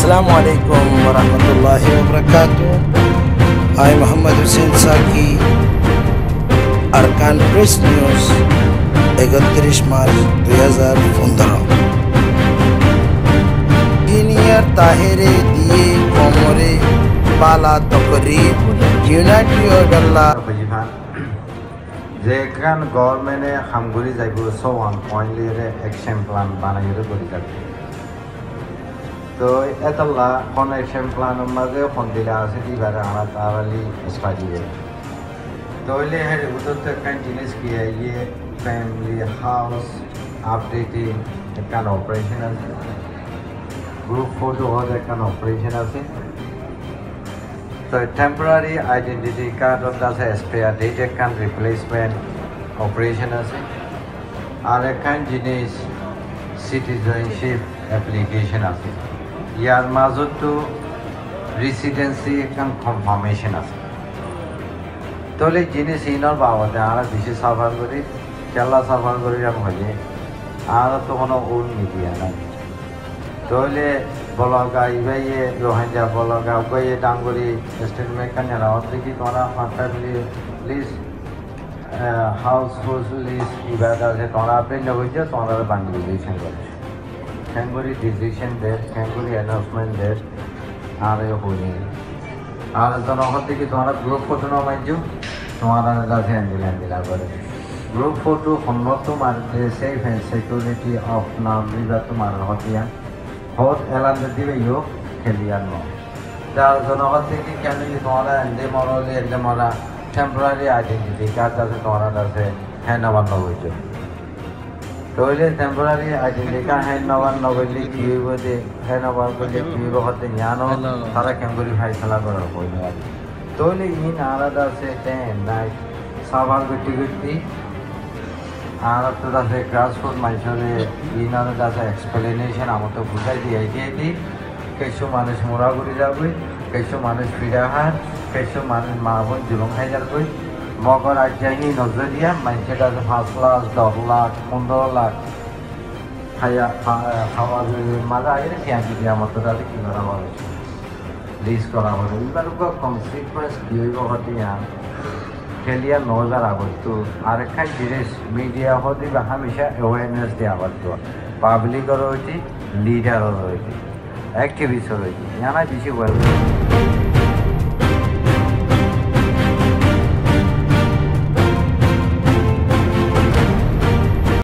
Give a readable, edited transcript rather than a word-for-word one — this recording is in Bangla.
Assalamualaikum warahmatullahi wabarakatuh. I Muhammad Hussein Saki, Arkan Press News, 31 March 2015। Engineer তাহেরে দিয়ে কোমরে পালা তকরিব ইউনাইটেড আল্লাহ যে কারণ গভর্নমেন্টে হামগুড়ি যাইব সওয়ান পয়েন্টলিরে অ্যাকশন প্ল্যান বানাইরে করে যাবে। তো এতলা কোন অ্যাকশন প্ল্যানের মাঝে কোন দিলা আছে দিবারে আমরা তারালি স্টাডি করে তো হইলে হের উত্তর একটা জিনিস কি ইয়ে ফ্যামিলি হাউস আপডেটিং একটা অপারেশন আছে, গ্রুপ ফটো হওয়ার একটা অপারেশন আছে। তো টেম্পোরারি আইডেন্টিটি কার্ড আছে এক্সপায়ার ডেট একটা রিপ্লেসমেন্ট অপারেশন আছে। আর একখান জিনিস সিটিজেনশিপ অ্যাপ্লিকেশন আছে। ইয়ার মাজতো রেসিডেন্সি একটা কনফার্মেশন আছে। তাহলে জিনিস ইনর বাবদে আমরা বেশি সাফার করি কেলা সাফার করি হলে আর তো কোনো ওল্ড মিডিয়া নাই। তাহলে বলগা ইবাইয়ে রোহিঙ্গা বলগা উগাইয়ে ডাঙ্গুরি স্টেটমেন্ট কানে রাওয়াত দেখি তোমরা family list household list ইবাদা আছে তোমরা আপনি নবইছে তোমরা বাংলাদেশন করে category decision date category announcement date আর হইনি। আর জনগণ থেকে তোমরা গ্রুপ ফটো নামাইছো তোমার কাছে অ্যান্ডিলা করে গ্রুপ ফটো সম্মত মারতে সেফ অ্যান্ড সিকিউরিটি অফ নাম লিবা তোমার হতিয়া হত এলান দিবে ইউ খেলিয়ার ন যার জনগণ থেকে কেন তোমরা এন্ডে মরলে এন্ডে মরা টেম্পোরারি আইডেন্টিটি কার্ড আছে তোমার কাছে হ্যাঁ নবান্ন হয়েছে। তাহলে টেম্পোরারি আইডেন্টি কার্ড হ্যাঁ নবান্ন করলে কি হইব যে হ্যাঁ নবান করলে কি হইব হতে জানো তারা কেমন ফাইসলা করার হইল। তাহলে ইন আলাদা আছে টেন নাইট সাবান গটি গটি আর তো আছে গ্রাসরুট মানুষের ইন আলাদা আছে এক্সপ্লেনেশন আমার তো বুঝাই দিয়ে কিছু মানুষ মোড়াগুড়ি যাবে, কিছু মানুষ ফিরা হার, কিছু মানুষ মা বোন জুলুম খাই যাবে। মগর আজ্ঞাহী নজরিয়া মানুষের কাছে 5 লাখ 10 লাখ 15 লাখ খাইয়া খাওয়া মাঝে আগে খেয়াল দিয়ে আমার তো তাদের কি করা হবে লিস্ট করা হবে। এবার কনসিকুয়েন্স কি হইব হতে খেলিয়া নজার আবদ্ধ আর একখান জিনিস মিডিয়া হতে বা হামেশা অ্যাওয়ারনেস দিয়ে আবদ্ধ পাবলিকও রয়েছে লিডারও রয়েছে অ্যাক্টিভিস্টও রয়েছে জানা বেশি ওয়েল।